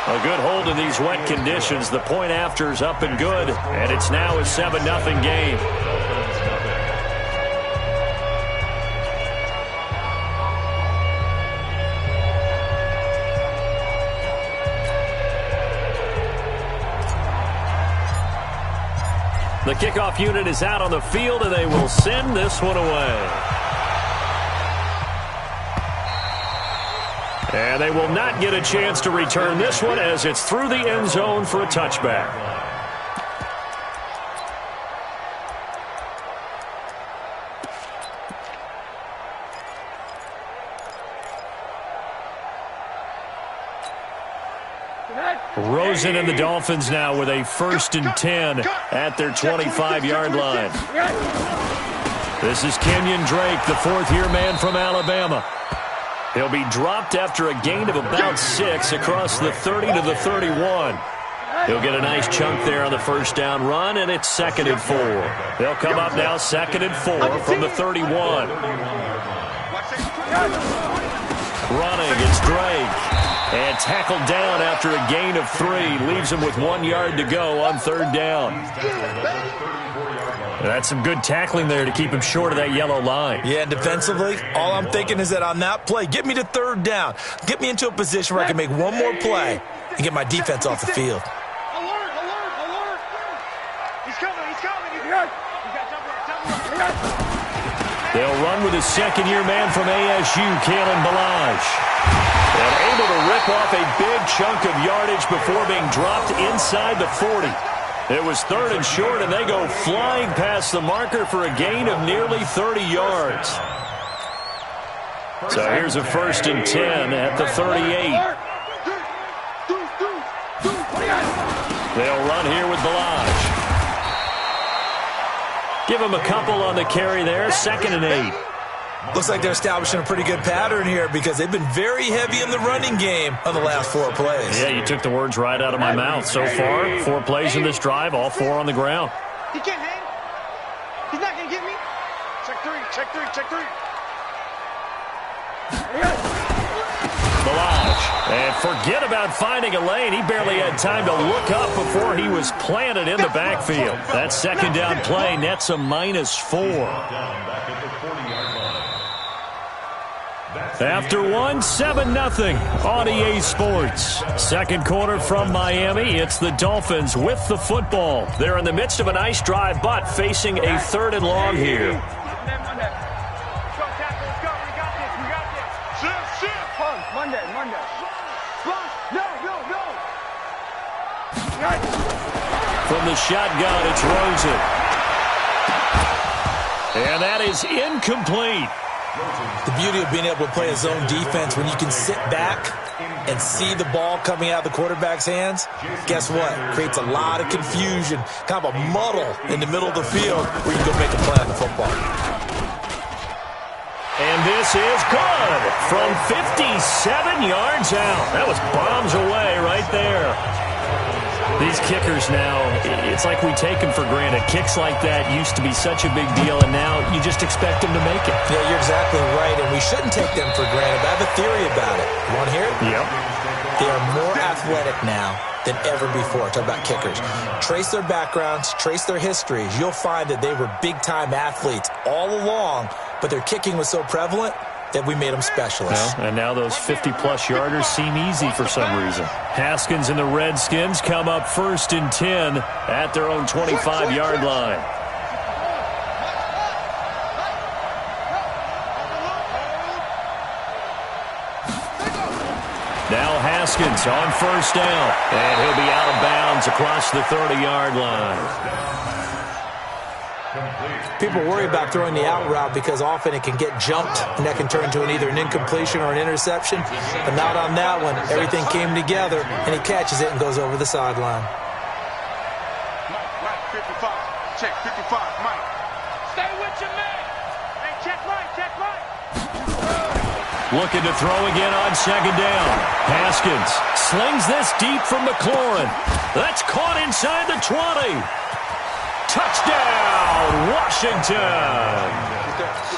A good hold in these wet conditions. The point after is up and good, and it's now a 7-0 game. The kickoff unit is out on the field, and they will send this one away. And they will not get a chance to return this one as it's through the end zone for a touchback. Rosen and the Dolphins now with a 1st and 10 at their 25-yard line. This is Kenyon Drake, the fourth-year man from Alabama. He'll be dropped after a gain of about 6 across the 30 to the 31. He'll get a nice chunk there on the first down run, and it's 2nd and 4. They'll come up now 2nd and 4 from the 31. Running, it's Drake. And tackled down after a gain of 3. Leaves him with 1 yard to go on 3rd down. That's some good tackling there to keep him short of that yellow line. Yeah, and defensively, all I'm thinking is that on that play, get me to 3rd down. Get me into a position where I can make one more play and get my defense off the field. Alert, alert, alert. He's coming, he's coming. He's hurt. They'll run with his 2nd-year man from ASU, Kalen Ballage. And able to rip off a big chunk of yardage before being dropped inside the 40. It was 3rd and short, and they go flying past the marker for a gain of nearly 30 yards. So here's a 1st and 10 at the 38. They'll run here with Ballage. Give him a couple on the carry there, 2nd and 8. Looks like they're establishing a pretty good pattern here because they've been very heavy in the running game on the last 4 plays. Yeah, you took the words right out of my mouth. So far, 4 plays in this drive, all 4 on the ground. He can't hang. He's not going to get me. Check 3, check 3, check 3. Ballage. And forget about finding a lane. He barely had time to look up before he was planted in the backfield. That 2nd down play nets a -4. After 1, 7-0 on EA Sports. 2nd quarter from Miami. It's the Dolphins with the football. They're in the midst of a nice drive, but facing a 3rd and long here. From the shotgun, it's Rosen. And that is incomplete. The beauty of being able to play a zone defense when you can sit back and see the ball coming out of the quarterback's hands, guess what? Creates a lot of confusion, kind of a muddle in the middle of the field where you go make a play on the football. And this is good from 57 yards out. That was bombs away right there. These kickers now, it's like we take them for granted. Kicks like that used to be such a big deal, and now you just expect them to make it. Yeah, you're exactly right, and we shouldn't take them for granted. I have a theory about it. You want to hear it? Yep. They are more athletic now than ever before. Talk about kickers. Trace their backgrounds, trace their histories. You'll find that they were big-time athletes all along, but their kicking was so prevalent that we made them specialists. Well, and now those 50-plus yarders seem easy for some reason. Haskins and the Redskins come up 1st and 10 at their own 25-yard line. Now Haskins on 1st down, and he'll be out of bounds across the 30-yard line. People worry about throwing the out route because often it can get jumped, and that can turn into either an incompletion or an interception. But not on that one. Everything came together, and he catches it and goes over the sideline. Mike, 55. Check 55, Mike. Stay with your man. Hey, check right, check right. Looking to throw again on 2nd down. Haskins slings this deep from McLaurin. That's caught inside the 20. Touchdown, Washington.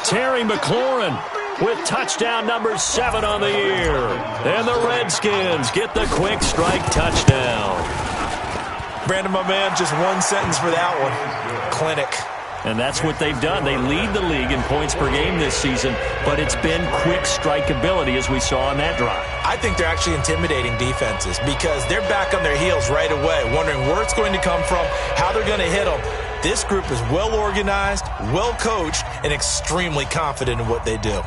Terry McLaurin with touchdown number 7 on the year. And the Redskins get the quick strike touchdown. Brandon, my man, just one sentence for that one. Clinic. And that's what they've done. They lead the league in points per game this season, but it's been quick strike ability as we saw on that drive. I think they're actually intimidating defenses because they're back on their heels right away, wondering where it's going to come from, how they're going to hit them. This group is well organized, well coached, and extremely confident in what they do.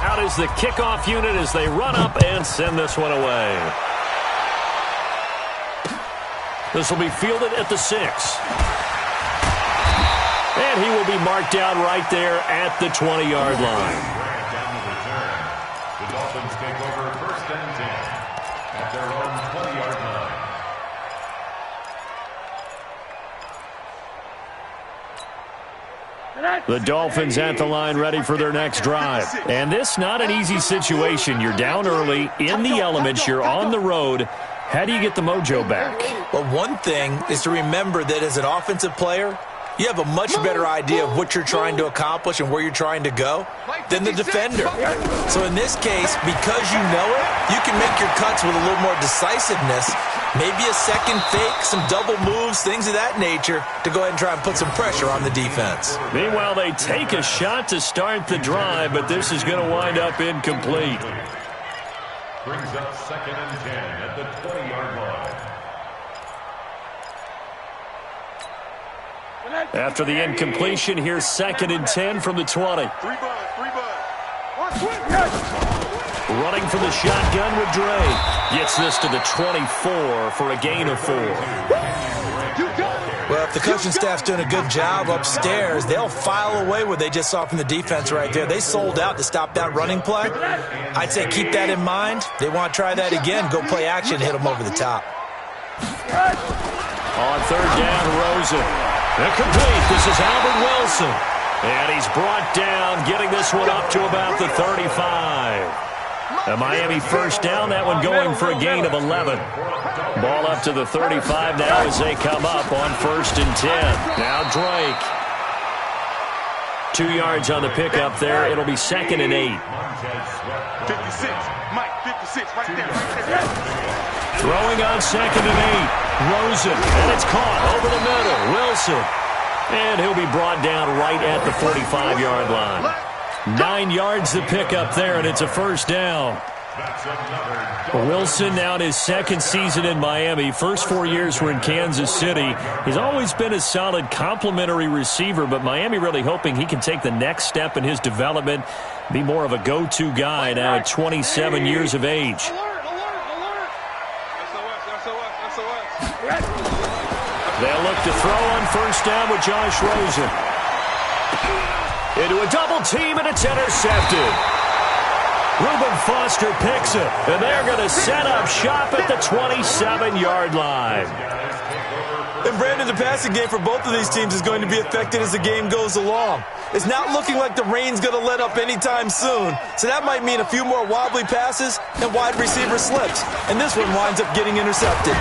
Out is the kickoff unit as they run up and send this one away. This will be fielded at the 6. And he will be marked down right there at the 20-yard line. The Dolphins take over 1st and 10 at their own 20-yard line. The Dolphins at the line ready for their next drive. And this not an easy situation. You're down early, in the elements, you're on the road. How do you get the mojo back? Well, one thing is to remember that as an offensive player, you have a much better idea of what you're trying to accomplish and where you're trying to go than the defender. So in this case, because you know it, you can make your cuts with a little more decisiveness, maybe a second fake, some double moves, things of that nature, to go ahead and try and put some pressure on the defense. Meanwhile, they take a shot to start the drive, but this is going to wind up incomplete. Brings up 2nd and 10 at the 20-yard line. After the incompletion, here's 2nd and 10 from the 20. Running from the shotgun with Dre. Gets this to the 24 for a gain of 4. Well, if the coaching staff's doing a good job upstairs, they'll file away what they just saw from the defense right there. They sold out to stop that running play. I'd say keep that in mind. They want to try that again. Go play action, hit them over the top. On 3rd down, Rosen. Incomplete. This is Albert Wilson. And he's brought down, getting this one up to about the 35. A Miami 1st down, that one going for a gain of 11. Ball up to the 35 now as they come up on 1st and 10. Now Drake. 2 yards on the pickup there. It'll be 2nd and 8. 56, Mike, 56, right there. Throwing on 2nd and 8. Rosen, and it's caught over the middle. Wilson. And he'll be brought down right at the 45-yard line. 9 yards to pick up there, and it's a 1st down. Wilson now in his 2nd season in Miami. First 4 years were in Kansas City. He's always been a solid complementary receiver, but Miami really hoping he can take the next step in his development, be more of a go-to guy now at 27 years of age. They'll look to throw on 1st down with Josh Rosen. Into a double team, and it's intercepted. Reuben Foster picks it, and they're going to set up shop at the 27-yard line. And Brandon, the passing game for both of these teams is going to be affected as the game goes along. It's not looking like the rain's going to let up anytime soon, so that might mean a few more wobbly passes and wide receiver slips. And this one winds up getting intercepted.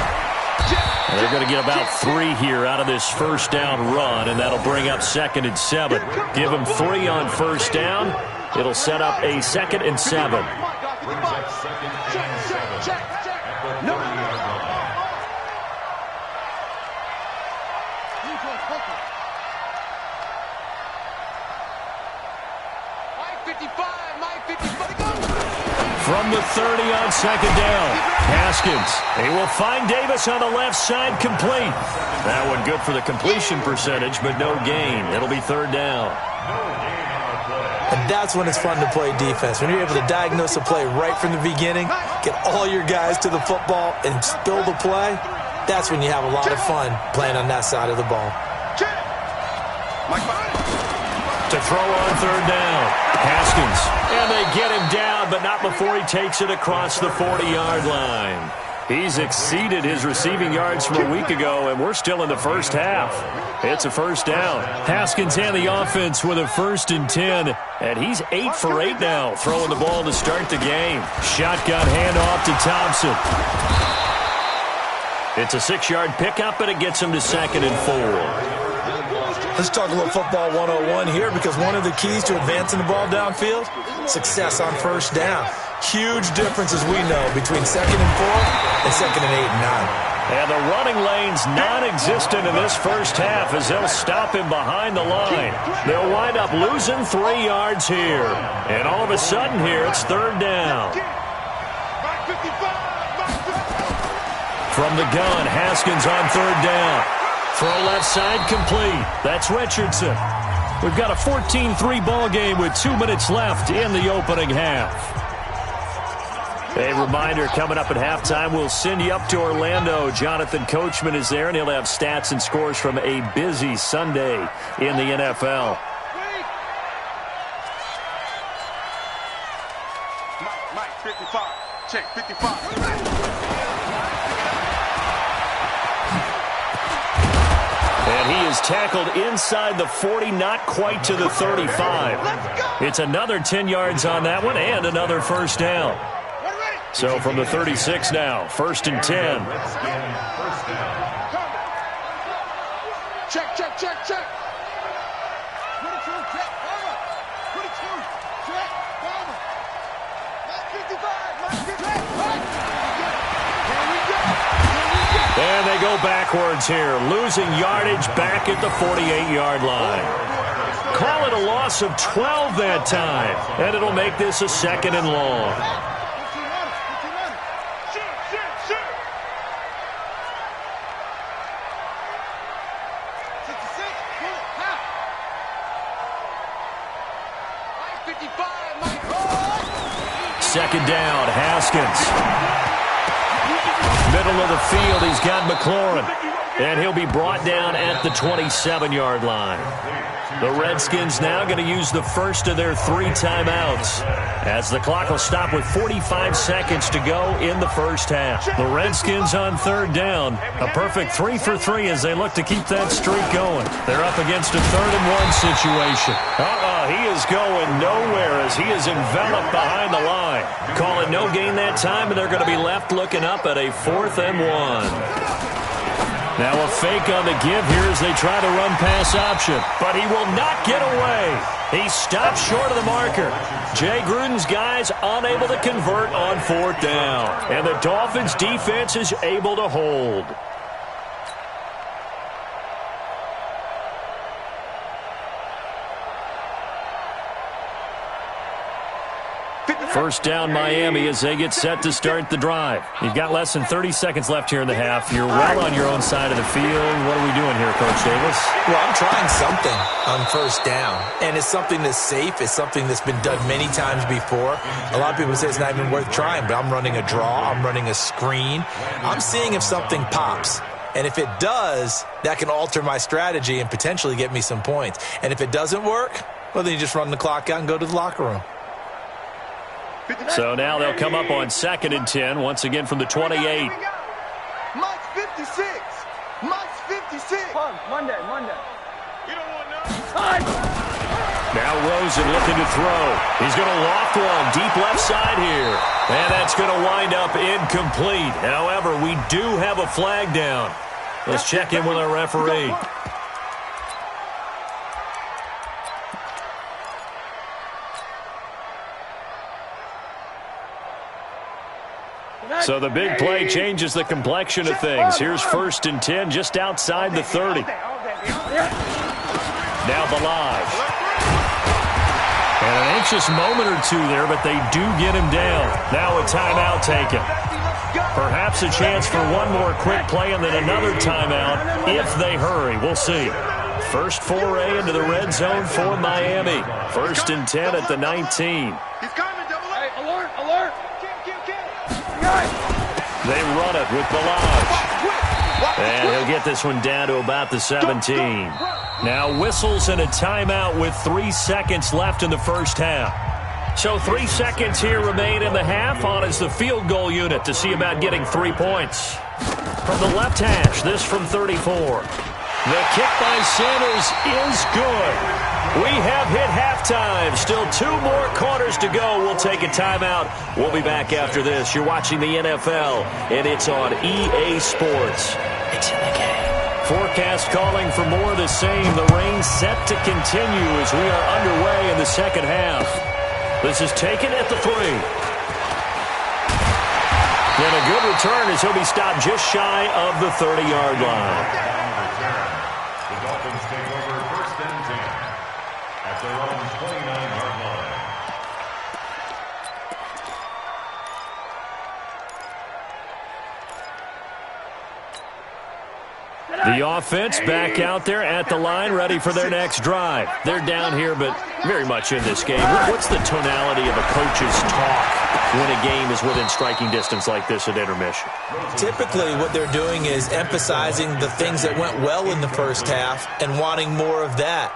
And they're going to get about 3 here out of this 1st down run, and that'll bring up 2nd and 7. Give them 3 on 1st down. It'll set up a 2nd and 7. From the 30 on 2nd down, Haskins. He will find Davis on the left side, complete. That one good for the completion percentage, but no gain. It'll be 3rd down. And that's when it's fun to play defense. When you're able to diagnose a play right from the beginning, get all your guys to the football and spill the play, that's when you have a lot of fun playing on that side of the ball. To throw on 3rd down, Haskins. And they get him down, but not before he takes it across the 40-yard line. He's exceeded his receiving yards from a week ago, and we're still in the 1st half. It's a 1st down. Haskins and the offense with a 1st and 10, and he's 8 for 8 now, throwing the ball to start the game. Shotgun handoff to Thompson. It's a 6-yard pickup, and it gets him to 2nd and 4. Let's talk a little football 101 here, because one of the keys to advancing the ball downfield, success on first down. Huge difference, as we know, between 2nd and 4 and 2nd and 8 and 9. And the running lane's non-existent in this first half as they'll stop him behind the line. They'll wind up losing 3 yards here. And all of a sudden here, it's 3rd down. From the gun, Haskins on 3rd down. Throw left side complete. That's Richardson. We've got a 14-3 ball game with 2 minutes left in the opening half. A reminder, coming up at halftime, we'll send you up to Orlando. Jonathan Coachman is there, and he'll have stats and scores from a busy Sunday in the NFL. Mike, 55. Check, 55. And he is tackled inside the 40, not quite to the 35. It's another 10 yards on that one and another first down. So from the 36 now, 1st and 10. Check. And they go backwards here, losing yardage back at the 48-yard line. Call it a loss of 12 that time, and it'll make this a 2nd and long. Second down, Haskins. Middle of the field, he's got McLaurin. And he'll be brought down at the 27-yard line. The Redskins now going to use the first of their 3 timeouts, as the clock will stop with 45 seconds to go in the first half. The Redskins on 3rd down. A perfect 3 for 3 as they look to keep that streak going. They're up against a 3rd and 1 situation. He is going nowhere as he is enveloped behind the line. Call it no gain that time, and they're going to be left looking up at a 4th and 1. Now a fake on the give here as they try to run pass option. But he will not get away. He stops short of the marker. Jay Gruden's guys unable to convert on 4th down. And the Dolphins defense is able to hold. First down, Miami, as they get set to start the drive. You've got less than 30 seconds left here in the half. You're well on your own side of the field. What are we doing here, Coach Davis? Well, I'm trying something on 1st down, and it's something that's safe. It's something that's been done many times before. A lot of people say it's not even worth trying, but I'm running a draw. I'm running a screen. I'm seeing if something pops. And if it does, that can alter my strategy and potentially get me some points. And if it doesn't work, well, then you just run the clock out and go to the locker room. So now they'll come up on 2nd and 10, once again from the 28. Mike's 56. Mike's 56. Monday. You don't want none. Now Rosen looking to throw. He's going to loft one deep left side here. And that's going to wind up incomplete. However, we do have a flag down. Let's check in with our referee. So the big play changes the complexion of things. Here's 1st and 10 just outside the 30. Now Balaj. And an anxious moment or two there, but they do get him down. Now a timeout taken. Perhaps a chance for one more quick play and then another timeout if they hurry. We'll see. First foray into the red zone for Miami. 1st and 10 at the 19. He's coming, double A. Alert. They run it with Balaj. And he'll get this one down to about the 17. Now whistles and a timeout with 3 seconds left in the first half. So 3 seconds here remain in the half. On is the field goal unit to see about getting 3 points. From the left hash, this from 34. The kick by Sanders is good. We have hit halftime. Still 2 more quarters to go. We'll take a timeout. We'll be back after this. You're watching the NFL, and it's on EA Sports. It's in the game. Forecast calling for more of the same. The rain set to continue as we are underway in the second half. This is taken at the 3. And a good return as he'll be stopped just shy of the 30-yard line. The Dolphins take over 1st and 10 at their own 29-yard line. The offense back out there at the line, ready for their next drive. They're down here, but very much in this game. What's the tonality of a coach's talk when a game is within striking distance like this at intermission? Typically, what they're doing is emphasizing the things that went well in the first half and wanting more of that.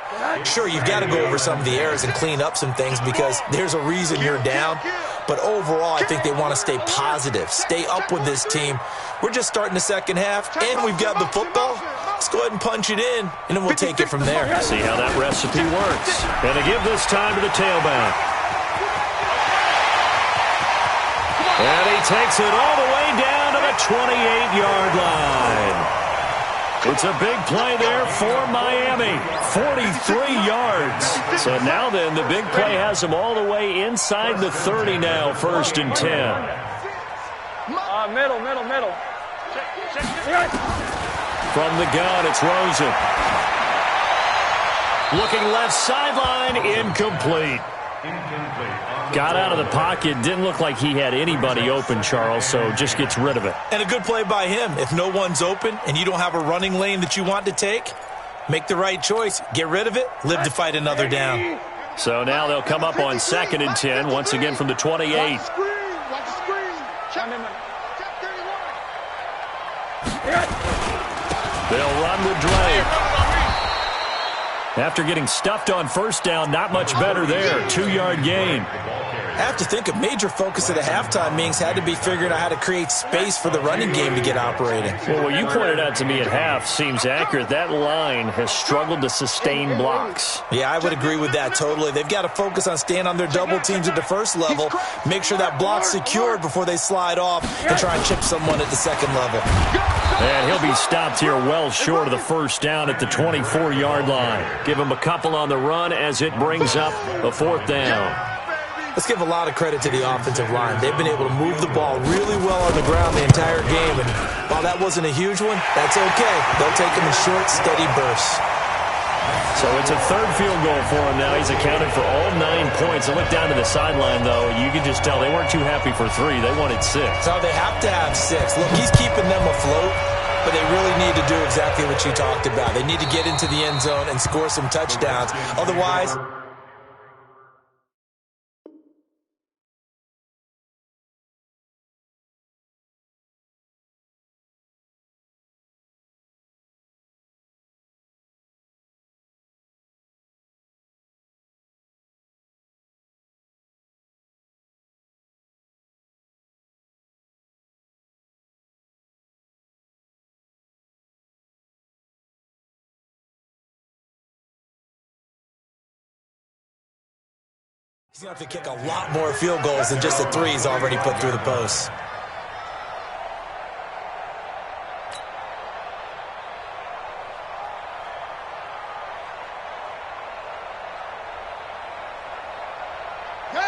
Sure, you've got to go over some of the errors and clean up some things because there's a reason you're down. But overall, I think they want to stay positive, stay up with this team. We're just starting the second half, and we've got the football. Let's go ahead and punch it in, and then we'll take it from there. See how that recipe works. And they give this time to the tailback. And he takes it all the way down to the 28-yard line. It's a big play there for Miami. 43 yards. So now then, the big play has them all the way inside the 30 now, 1st and 10. Middle. From the gun, it's Rosen. Looking left sideline, incomplete. Got out of the pocket. Didn't look like he had anybody open, Charles, so just gets rid of it. And a good play by him. If no one's open and you don't have a running lane that you want to take, make the right choice. Get rid of it. Live to fight another down. So now they'll come up on 2nd and 10, once again from the 28. Watch the screen. Check 31. They'll run with Drake. After getting stuffed on 1st down, not much better there. 2-yard gain. I have to think a major focus of the halftime meetings had to be figuring out how to create space for the running game to get operating. Well, what you pointed out to me at half seems accurate. That line has struggled to sustain blocks. Yeah, I would agree with that totally. They've got to focus on staying on their double teams at the first level, make sure that block's secured before they slide off and try and chip someone at the second level. And he'll be stopped here well short of the 1st down at the 24-yard line. Give him a couple on the run as it brings up a 4th down. Let's give a lot of credit to the offensive line. They've been able to move the ball really well on the ground the entire game. And while that wasn't a huge one, that's okay. They'll take them in short, steady bursts. So it's a 3rd field goal for him now. He's accounted for all 9 points. I look down to the sideline, though. You can just tell they weren't too happy for 3. They wanted 6. So they have to have 6. Look, he's keeping them afloat, but they really need to do exactly what you talked about. They need to get into the end zone and score some touchdowns. Otherwise, he's going to have to kick a lot more field goals than just the 3 he's already put through the posts.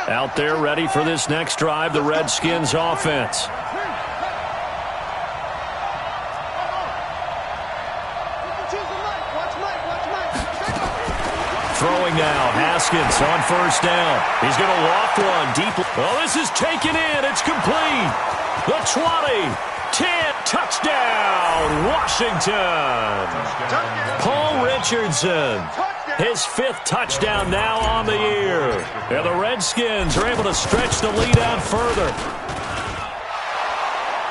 Out there ready for this next drive, the Redskins offense. Throwing now, Haskins on 1st down. He's going to loft one deep. Well, this is taken in. It's complete. The 20, 10, touchdown, Washington. Paul Richardson, his 5th touchdown now on the year. And the Redskins are able to stretch the lead out further.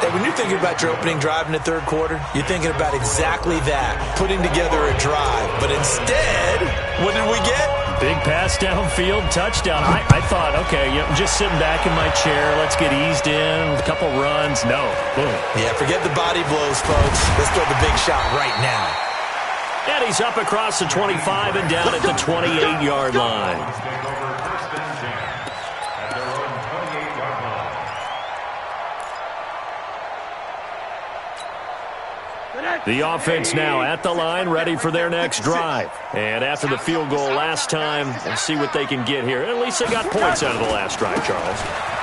Hey, when you're thinking about your opening drive in the 3rd quarter, you're thinking about exactly that, putting together a drive. But instead, what did we get? Big pass downfield, touchdown. I thought, okay, just sitting back in my chair, let's get eased in, a couple runs. No, boom. Yeah, forget the body blows, folks. Let's throw the big shot right now. And he's up across the 25 and down at the 28-yard line. The offense now at the line, ready for their next drive. And after the field goal last time, we'll see what they can get here. At least they got points out of the last drive, Charles.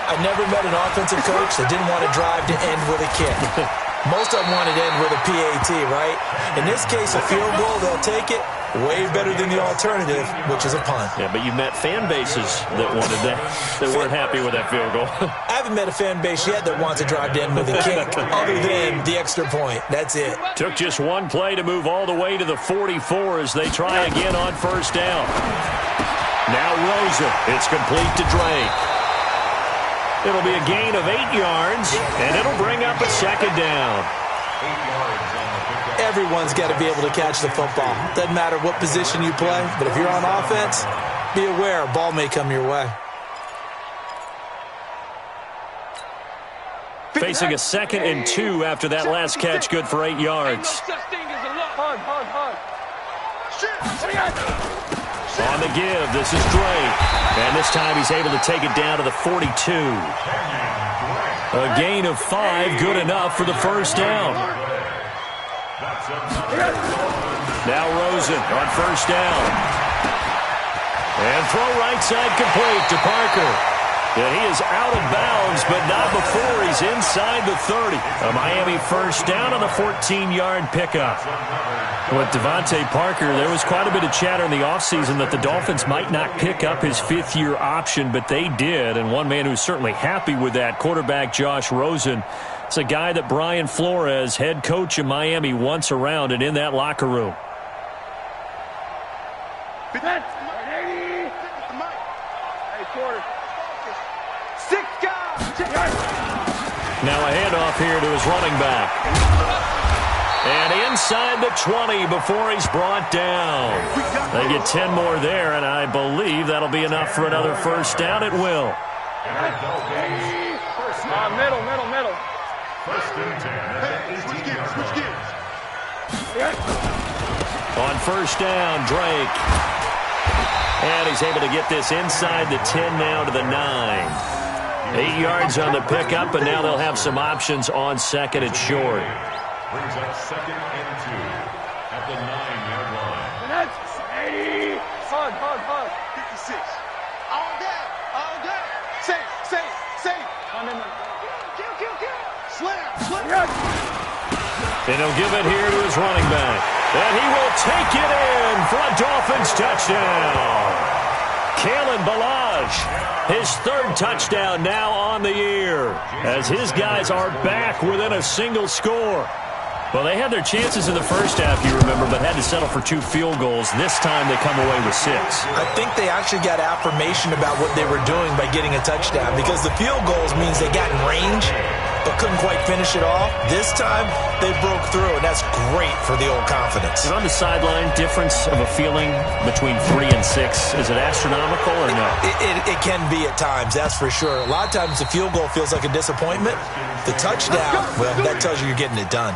I never met an offensive coach that didn't want to drive to end with a kick. Most of them wanted to end with a PAT, right? In this case, a field goal, they'll take it. Way better than the alternative, which is a punt. Yeah, but you've met fan bases that wanted that, that weren't happy with that field goal. I haven't met a fan base yet that wants to drive to end with a kick, other than the extra point. That's it. Took just one play to move all the way to the 44 as they try again on first down. Now Rosen. It's complete to Drake. It'll be a gain of 8 yards, and it'll bring up a second down. 8 yards on the pickup. Everyone's got to be able to catch the football. Doesn't matter what position you play, but if you're on offense, be aware a ball may come your way. Facing a 2nd and 2 after that last catch, good for 8 yards. On the give, this is Drake. And this time he's able to take it down to the 42. A gain of 5, good enough for the first down. Now Rosen on first down. And throw right side complete to Parker. And he is out of bounds, but not before he's inside the 30. A Miami first down on the 14-yard pickup. With Devontae Parker, there was quite a bit of chatter in the offseason that the Dolphins might not pick up his 5th-year option, but they did. And one man who's certainly happy with that, quarterback Josh Rosen. It's a guy that Brian Flores, head coach of Miami, wants around and in that locker room. Now a handoff here to his running back. And inside the 20 before he's brought down. They get 10 more there, and I believe that'll be enough for another first down. It will. Middle. First and 10. Switch gears. On first down, Drake. And he's able to get this inside the 10 now to the 9. 8 yards on the pickup, and now they'll have some options on 2nd and short. Brings up 2nd and 2 at the 9-yard line. 56. All day. Safe. Slam. And he'll give it here to his running back. And he will take it in for a Dolphins touchdown. Kalen Ballage, his 3rd touchdown now on the year, as his guys are back within a single score. Well, they had their chances in the first half, you remember, but had to settle for 2 field goals. This time they come away with 6. I think they actually got affirmation about what they were doing by getting a touchdown, because the field goals means they got in range but couldn't quite finish it off. This time they broke through, and that's great for the old confidence. And on the sideline, difference of a feeling between 3 and 6, is it astronomical or no? It can be at times, that's for sure. A lot of times the field goal feels like a disappointment. The touchdown, well, that tells you you're getting it done.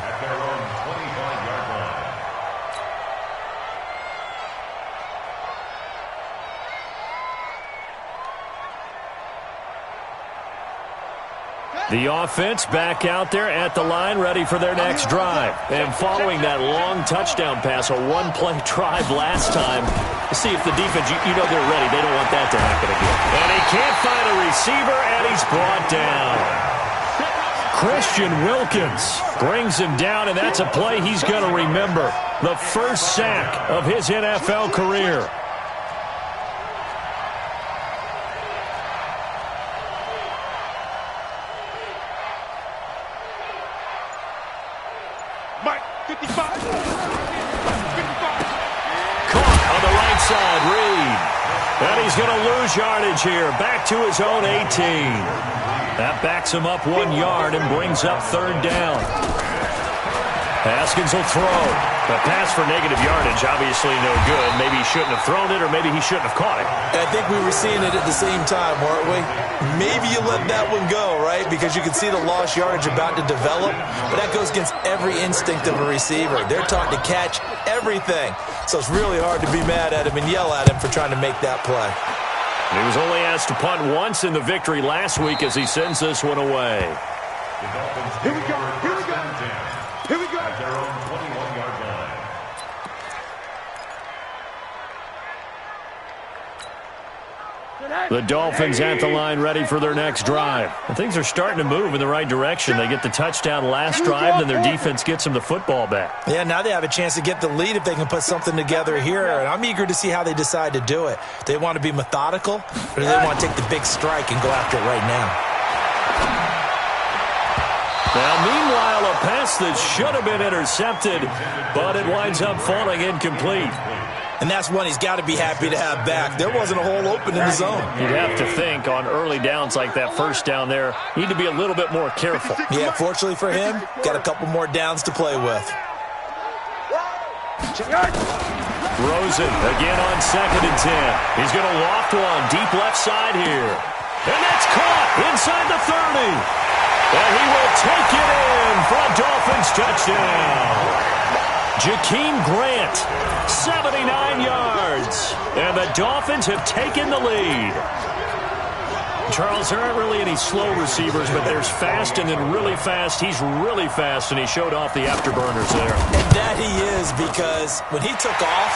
The offense back out there at the line, ready for their next drive. And following that long touchdown pass, a one-play drive last time, see if the defense, you know they're ready. They don't want that to happen again. And he can't find a receiver, and he's brought down. Christian Wilkins brings him down, and that's a play he's going to remember. The first sack of his NFL career. Side, Reed. And he's going to lose yardage here. Back to his own 18. That backs him up 1 yard and brings up 3rd down. Haskins will throw. The pass for negative yardage, obviously no good. Maybe he shouldn't have thrown it, or maybe he shouldn't have caught it. I think we were seeing it at the same time, weren't we? Maybe you let that one go, right? Because you can see the lost yardage about to develop. But that goes against every instinct of a receiver. They're taught to catch everything. So it's really hard to be mad at him and yell at him for trying to make that play. He was only asked to punt once in the victory last week as he sends this one away. The Dolphins take over 1st and 10 at their own 21. The Dolphins at the line ready for their next drive. And things are starting to move in the right direction. They get the touchdown last drive, then their defense gets them the football back. Yeah, now they have a chance to get the lead if they can put something together here. And I'm eager to see how they decide to do it. Do they want to be methodical, or do they want to take the big strike and go after it right now? Now, meanwhile, a pass that should have been intercepted, but it winds up falling incomplete. And that's one he's got to be happy to have back. There wasn't a hole open in the zone. You'd have to think on early downs like that first down there, need to be a little bit more careful. Yeah, fortunately for him, got a couple more downs to play with. Rosen again on 2nd and 10. He's going to loft one deep left side here. And that's caught inside the 30. And he will take it in for a Dolphins touchdown. Jakeem Grant, 79 yards. And the Dolphins have taken the lead. Charles, there aren't really any slow receivers, but there's fast and then really fast. He's really fast, and he showed off the afterburners there. And that he is, because when he took off,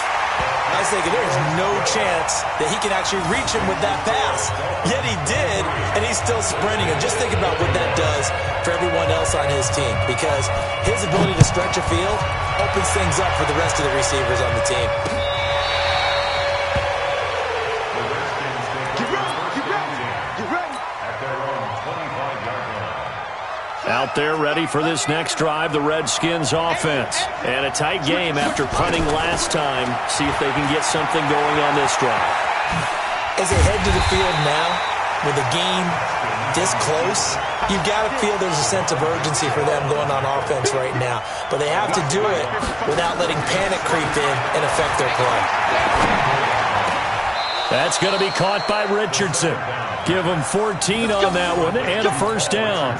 I was thinking there's no chance that he can actually reach him with that pass. Yet he did, and he's still sprinting. And just think about what that does for everyone else on his team, because his ability to stretch a field opens things up for the rest of the receivers on the team. Out there ready for this next drive, the Redskins offense. And a tight game after punting last time. See if they can get something going on this drive. As they head to the field now, with the game this close, you've got to feel there's a sense of urgency for them going on offense right now. But they have to do it without letting panic creep in and affect their play. That's going to be caught by Richardson. Give him 14 on that one and a first down.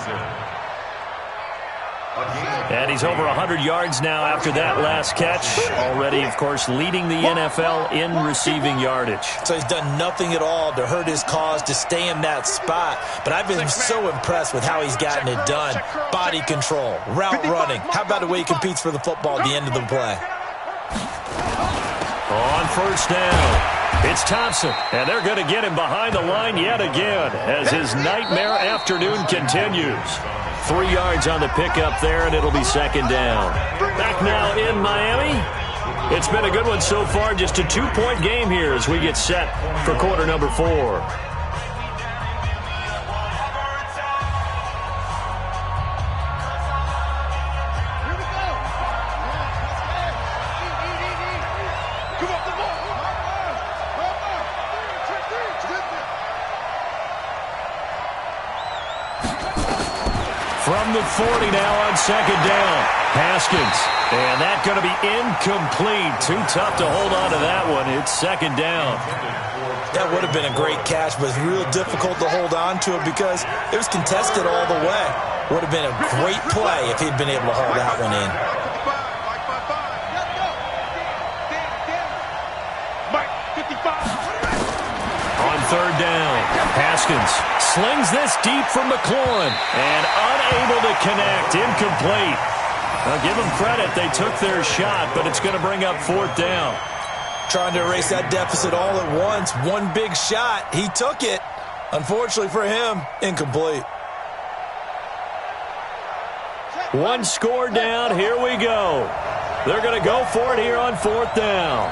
And he's over 100 yards now after that last catch. Already, of course, leading the NFL in receiving yardage. So he's done nothing at all to hurt his cause, to stay in that spot. But I've been so impressed with how he's gotten it done. Body control, route running. How about the way he competes for the football at the end of the play? On first down, it's Thompson. And they're going to get him behind the line yet again as his nightmare afternoon continues. 3 yards on the pickup there, and it'll be second down. Back now in Miami. It's been a good one so far. Just a 2-point game here as we get set for quarter number 4. From the 40 now on second down. Haskins. And that's going to be incomplete. Too tough to hold on to that one. It's second down. That would have been a great catch, but it's real difficult to hold on to it because it was contested all the way. Would have been a great play if he'd been able to hold that one in. On third down, Haskins slings this deep from McLaurin and unable to connect. Incomplete. Now give them credit. They took their shot, but it's going to bring up fourth down. Trying to erase that deficit all at once. One big shot. He took it. Unfortunately for him, incomplete. One score down. Here we go. They're going to go for it here on fourth down.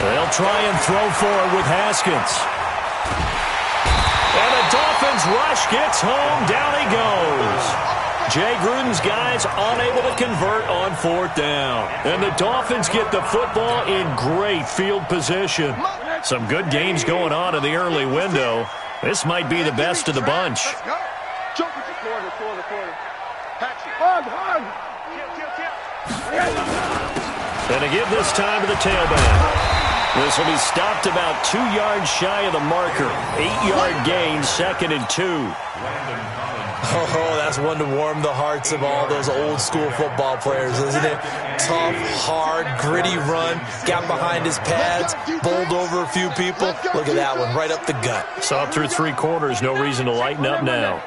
They'll try and throw for it with Haskins. And the Dolphins rush gets home. Down he goes. Jay Gruden's guys unable to convert on fourth down. And the Dolphins get the football in great field position. Some good games going on in the early window. This might be the best of the bunch. And to give this time to the tailback. This will be stopped about 2 yards shy of the marker. 8-yard gain, second and 2. Oh, that's one to warm the hearts of all those old school football players, isn't it? Tough, hard, gritty run. Got behind his pads, bowled over a few people. Look at that one, right up the gut. Saw it through 3 quarters. No reason to lighten up now.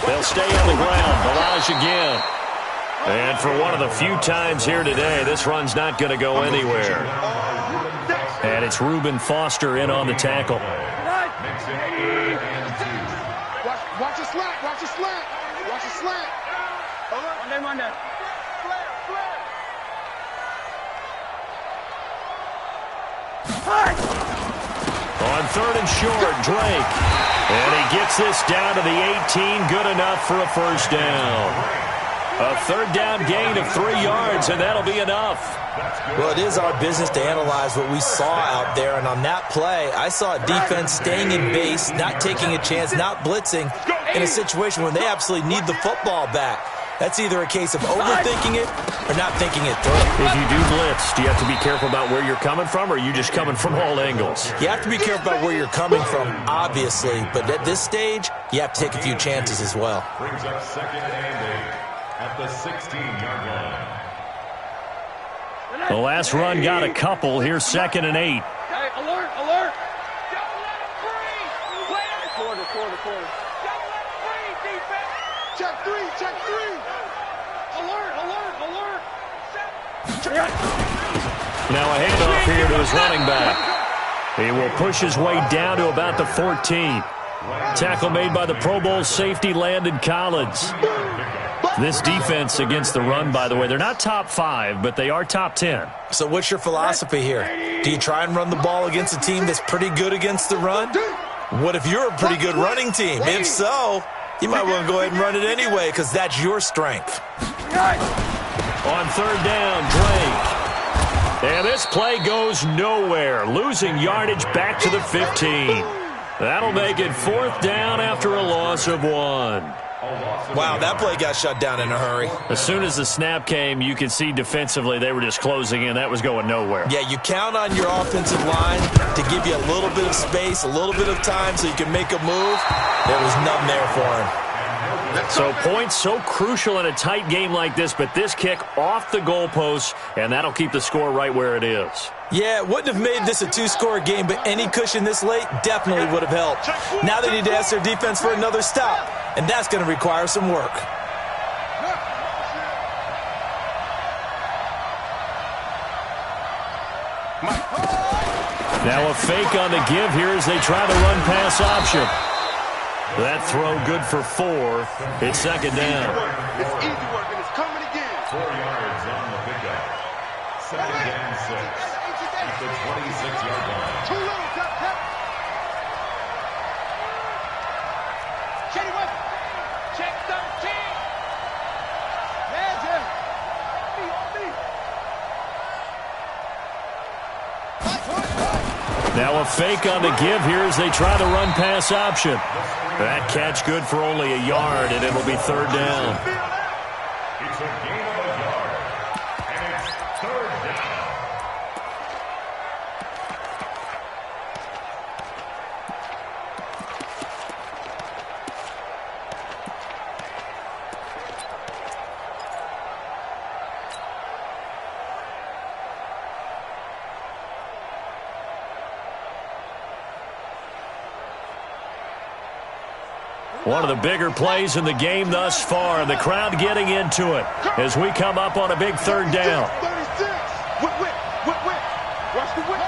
They'll stay on the ground. Balaj again. And for one of the few times here today, this run's not going to go anywhere. And it's Reuben Foster in on the tackle. Watch the slant. Watch the slant. Watch the slant. One day. On 3rd and short, Drake. And he gets this down to the 18. Good enough for a first down. A 3rd down gain of 3 yards, and that'll be enough. Well, it is our business to analyze what we saw out there, and on that play, I saw a defense staying in base, not taking a chance, not blitzing, in a situation where they absolutely need the football back. That's either a case of overthinking it or not thinking it through. If you do blitz, do you have to be careful about where you're coming from, or are you just coming from all angles? You have to be careful about where you're coming from, obviously, but at this stage, you have to take a few chances as well. Brings up 2nd and 8 at the 16-yard line. The last run got a couple. Here's 2nd and 8. Hey, alert. Don't let him free. Quarter. Don't let him free, defense. Check 3. Alert. Now a handoff here to his running back. He will push his way down to about the 14. Tackle made by the Pro Bowl safety Landon Collins. This defense against the run, by the way, they're not top 5, but they are top 10. So what's your philosophy here? Do you try and run the ball against a team that's pretty good against the run? What if you're a pretty good running team? If so, you might want to go ahead and run it anyway because that's your strength. On 3rd down, Drake. And this play goes nowhere, losing yardage back to the 15. That'll make it 4th down after a loss of 1. Wow, that play got shut down in a hurry. As soon as the snap came, you could see defensively they were just closing in. That was going nowhere. Yeah, you count on your offensive line to give you a little bit of space, a little bit of time so you can make a move. There was nothing there for him. So points so crucial in a tight game like this, but this kick off the goalpost, and that'll keep the score right where it is. Yeah, it wouldn't have made this a 2-score game, but any cushion this late definitely would have helped. Now they need to ask their defense for another stop, and that's going to require some work. Now a fake on the give here as they try the run-pass option. That throw good for 4. It's 2nd down. It's easy work, and it's coming again. 4 yards on the pickup. 2nd and 6 at the 26-yard line. Too low, tap. Check 13. Yeah, Jim. Now a fake on the give here as they try the run-pass option. That catch good for only a yard, and it'll be 3rd down. It's a gain of a yard, and it's 3rd down. One of the bigger plays in the game thus far, and the crowd getting into it as we come up on a big 3rd down. 36. Whip. Watch the whip.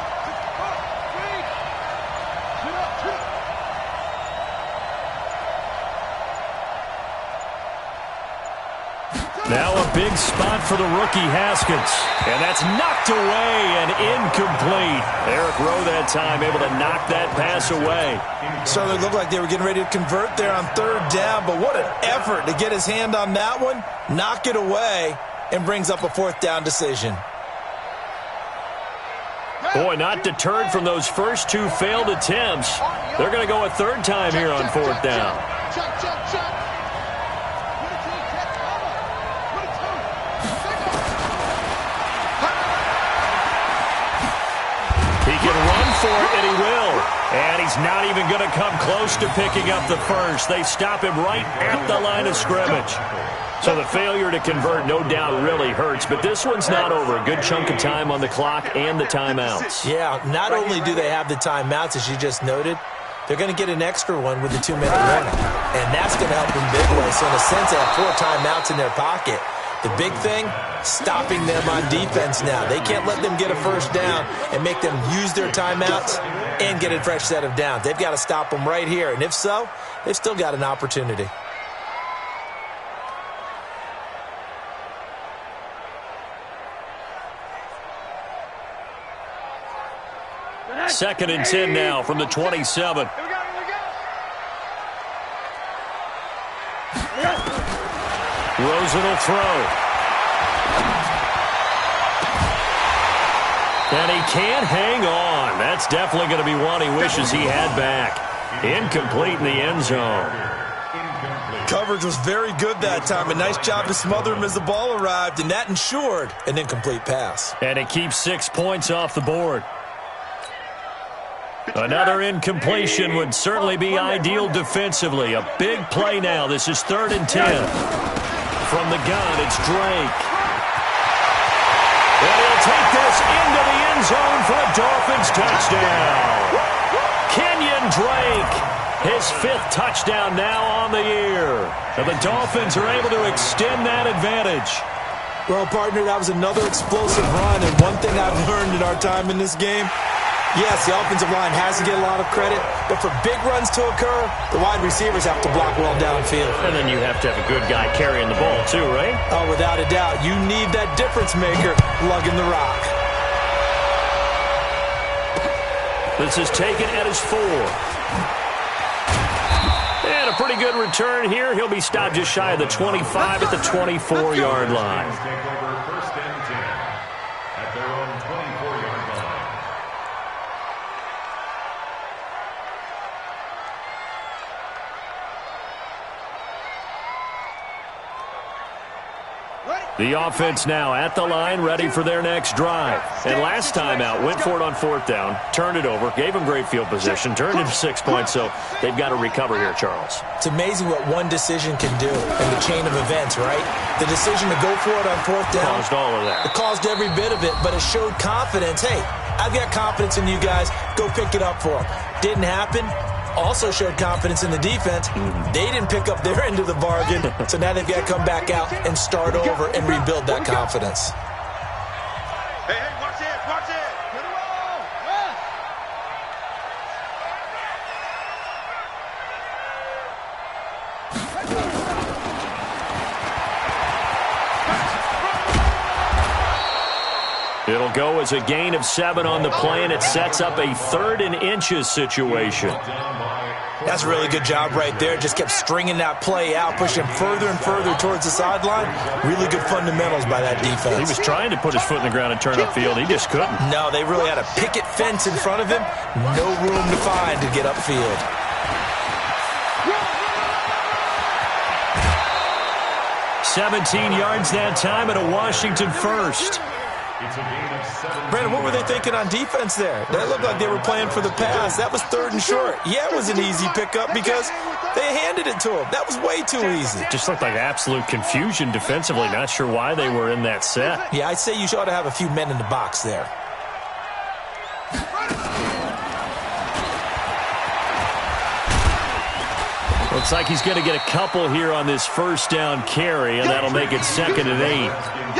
Now a big spot for the rookie Haskins. And that's knocked away and incomplete. Eric Rowe that time able to knock that pass away. Certainly looked like they were getting ready to convert there on 3rd down, but what an effort to get his hand on that one, knock it away, and brings up a 4th down decision. Boy, not deterred from those first 2 failed attempts. They're going to go a 3rd time here on 4th down. Check. He can run for it, and he will. And he's not even going to come close to picking up the first. They stop him right at the line of scrimmage. So the failure to convert, no doubt, really hurts. But this one's not over. A good chunk of time on the clock and the timeouts. Yeah, not only do they have the timeouts, as you just noted, they're going to get an extra one with the 2-minute warning. And that's going to help them big way. So in a sense, they have 4 timeouts in their pocket. The big thing, stopping them on defense now. They can't let them get a first down and make them use their timeouts and get a fresh set of downs. They've got to stop them right here. And if so, they've still got an opportunity. Second and 10 now from the 27. Rosen will throw. And he can't hang on. That's definitely going to be one he wishes he had back. Incomplete in the end zone. Coverage was very good that time. A nice job to smother him as the ball arrived, and that ensured an incomplete pass. And it keeps 6 points off the board. Another incompletion would certainly be ideal defensively. A big play now. This is 3rd and 10. From the gun, it's Drake. And he'll take this into the end zone for a Dolphins touchdown. Kenyon Drake, his 5th touchdown now on the year. And the Dolphins are able to extend that advantage. Well, partner, that was another explosive run. And one thing I've learned in our time in this game, yes, the offensive line has to get a lot of credit, but for big runs to occur, the wide receivers have to block well downfield. And then you have to have a good guy carrying the ball too, right? Oh, without a doubt. You need that difference maker lugging the rock. This is taken at his 4. And a pretty good return here. He'll be stopped just shy of the 25 at the 24-yard line. The offense now at the line, ready for their next drive. And last time out, went for it on 4th down, turned it over, gave them great field position, turned it to 6 points, so they've got to recover here, Charles. It's amazing what one decision can do in the chain of events, right? The decision to go for it on 4th down. Caused all of that. It caused every bit of it, but it showed confidence. Hey, I've got confidence in you guys. Go pick it up for them. Didn't happen. Also showed confidence in the defense. They didn't pick up their end of the bargain, so now they've got to come back out and start over and rebuild that confidence. Hey, watch it, watch it. Get it all. It'll go as a gain of 7 on the play, and it sets up a 3rd and inches situation. That's a really good job right there. Just kept stringing that play out, pushing further and further towards the sideline. Really good fundamentals by that defense. He was trying to put his foot in the ground and turn upfield. He just couldn't. No, they really had a picket fence in front of him. No room to find to get upfield. $17 yards that time and a Washington first. Brandon, what were they thinking on defense there? That looked like they were playing for the pass. That was 3rd and short. Yeah, it was an easy pickup because they handed it to him. That was way too easy. Just looked like absolute confusion defensively. Not sure why they were in that set. Yeah, I'd say you ought to have a few men in the box there. Looks like he's going to get a couple here on this 1st down carry, and that'll make it 2nd and 8.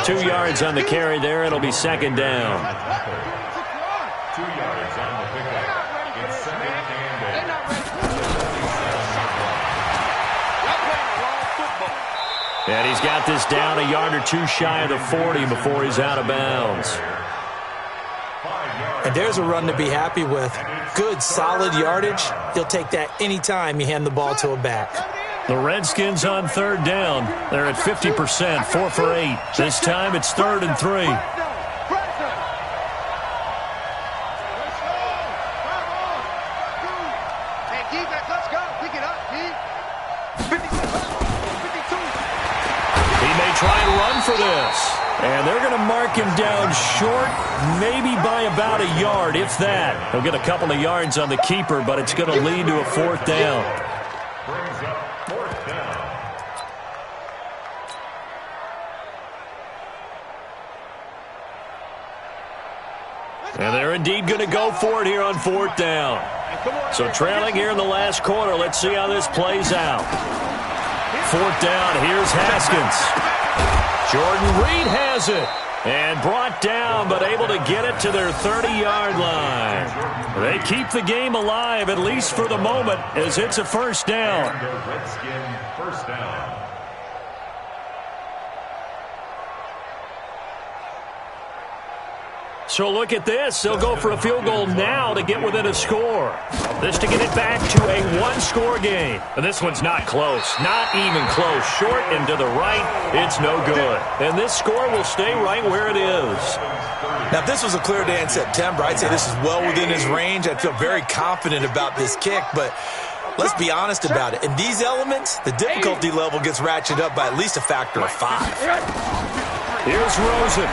2 yards on the carry there. It'll be 2nd down. 2 yards on the pickup. It's 2nd and 8. And he's got this down a yard or 2 shy of the 40 before he's out of bounds. And there's a run to be happy with. Good, solid yardage. He'll take that anytime you hand the ball to a back. The Redskins on 3rd down. They're at 50%, 4 for 8. This time it's 3rd and 3. Hey, defense, let's go. Pick it up, D. 52. He may try and run for this. And they're going to mark him down short, maybe by about a yard, if that. He'll get a couple of yards on the keeper, but it's going to lead to a 4th down. Brings up 4th down. And they're indeed going to go for it here on 4th down. So trailing here in the last quarter. Let's see how this plays out. 4th down. Here's Haskins. Jordan Reed has it. And brought down, but able to get it to their 30-yard line. They keep the game alive, at least for the moment, as it's a 1st down. Redskin 1st down. So look at this. They'll go for a field goal now to get within a score. This to get it back to a 1-score game. And this one's not close. Not even close. Short and to the right. It's no good. And this score will stay right where it is. Now, if this was a clear day in September, I'd say this is well within his range. I'd feel very confident about this kick, but let's be honest about it. In these elements, the difficulty level gets ratcheted up by at least a factor of 5. Here's Rosen.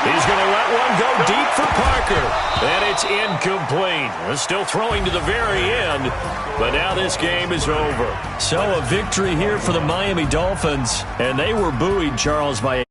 He's going to let one go deep for Parker. And it's incomplete. We're still throwing to the very end, but now this game is over. So a victory here for the Miami Dolphins, and they were buoyed, Charles, by